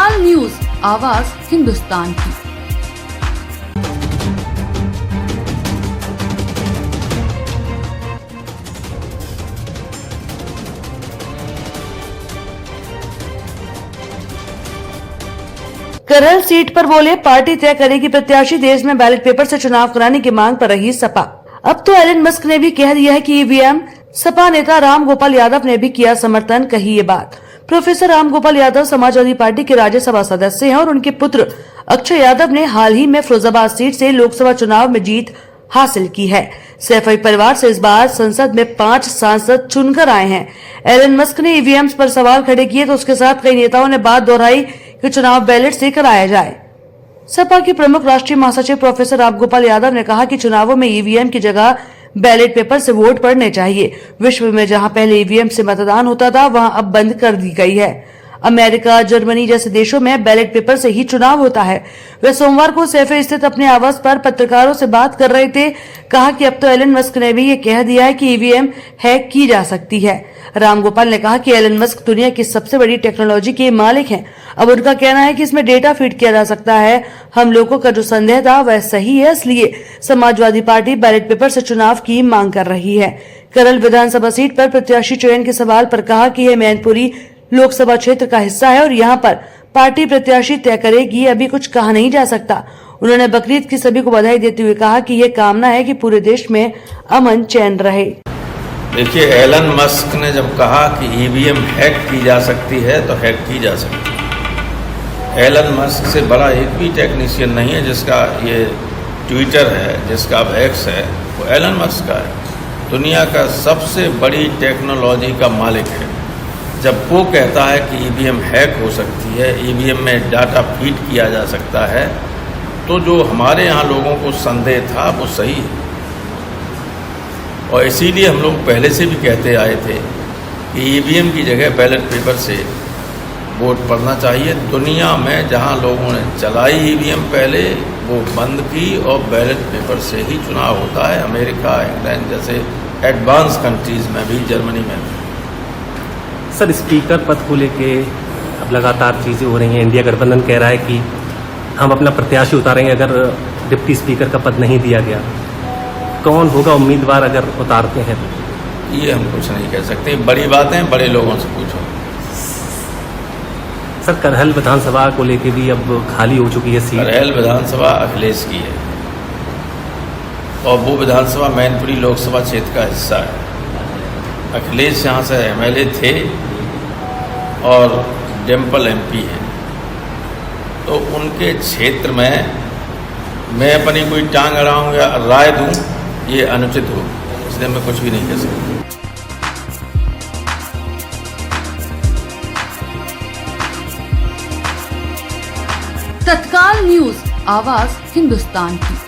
तत्काल न्यूज, आवाज हिंदुस्तान की। करल सीट पर बोले, पार्टी तय करेगी प्रत्याशी, देश में बैलेट पेपर से चुनाव कराने की मांग पर रही सपा। अब तो एलन मस्क ने भी कह दिया है कि ईवीएम। सपा नेता राम गोपाल यादव ने भी किया समर्थन, कही ये बात। प्रोफेसर राम गोपाल यादव समाजवादी पार्टी के राज्यसभा सदस्य हैं और उनके पुत्र अक्षय यादव ने हाल ही में फिरोजाबाद सीट से लोकसभा चुनाव में जीत हासिल की है। सैफई परिवार से इस बार संसद में 5 सांसद चुनकर आए हैं। एलन मस्क ने ईवीएम पर सवाल खड़े किए तो उसके साथ कई नेताओं ने बात दोहराई कि चुनाव बैलेट से कराया जाए। सपा के प्रमुख राष्ट्रीय महासचिव प्रोफेसर राम गोपाल यादव ने कहा कि चुनावों में ईवीएम की जगह बैलेट पेपर से वोट पड़ने चाहिए। विश्व में जहां पहले ईवीएम से मतदान होता था, वहां अब बंद कर दी गई है। अमेरिका, जर्मनी जैसे देशों में बैलेट पेपर से ही चुनाव होता है। वे सोमवार को सैफई स्थित अपने आवास पर पत्रकारों से बात कर रहे थे। कहा कि अब तो एलन मस्क ने भी ये कह दिया है कि ईवीएम हैक की जा सकती है। राम गोपाल ने कहा कि एलन मस्क दुनिया की सबसे बड़ी टेक्नोलॉजी के मालिक हैं। अब उनका कहना है कि इसमें डेटा फीड किया जा सकता है। हम लोगों का जो संदेह था वह सही है, इसलिए समाजवादी पार्टी बैलेट पेपर से चुनाव की मांग कर रही है। करल विधानसभा सीट पर प्रत्याशी चयन के सवाल पर कहा कि यह मैनपुरी लोकसभा क्षेत्र का हिस्सा है और यहाँ पर पार्टी प्रत्याशी तय करेगी, अभी कुछ कहा नहीं जा सकता। उन्होंने बकरीद की सभी को बधाई देते हुए कहा कि ये कामना है कि पूरे देश में अमन चैन रहे। देखिए, एलन मस्क ने जब कहा कि ईवीएम हैक की जा सकती है तो हैक की जा सकती है। एलन मस्क से बड़ा एक भी टेक्नीशियन नहीं है जिसका ये ट्विटर है, जिसका अब एक्स है, वो एलन मस्क का है। दुनिया का सबसे बड़ी टेक्नोलॉजी का मालिक है। जब वो कहता है कि ईवीएम हैक हो सकती है, ईवीएम में डाटा फीड किया जा सकता है, तो जो हमारे यहाँ लोगों को संदेह था वो सही है। और इसीलिए हम लोग पहले से भी कहते आए थे कि ईवीएम की जगह बैलेट पेपर से वोट पड़ना चाहिए। दुनिया में जहाँ लोगों ने चलाई ईवीएम पहले, वो बंद की और बैलेट पेपर से ही चुनाव होता है। अमेरिका, इंग्लैंड जैसे एडवांस कंट्रीज़ में भी, जर्मनी में भी। सर, स्पीकर पद को लेके अब लगातार चीज़ें हो रही हैं। इंडिया गठबंधन कह रहा है कि हम अपना प्रत्याशी उतारेंगे अगर डिप्टी स्पीकर का पद नहीं दिया गया। कौन होगा उम्मीदवार अगर उतारते हैं तो? ये हम कुछ नहीं कह सकते, बड़ी बातें बड़े लोगों से पूछो। सर, करहल विधानसभा को लेके भी अब खाली हो चुकी है सीट। करहल विधानसभा अखिलेश की है और वो विधानसभा मैनपुरी लोकसभा क्षेत्र का हिस्सा है। अखिलेश यहाँ से एमएलए थे और डिम्पल एमपी है, तो उनके क्षेत्र में मैं अपनी कोई टांग अड़ाऊँ या राय दूँ, ये अनुचित हो, इसलिए मैं कुछ भी नहीं कह सकता। तत्काल न्यूज, आवाज हिंदुस्तान की।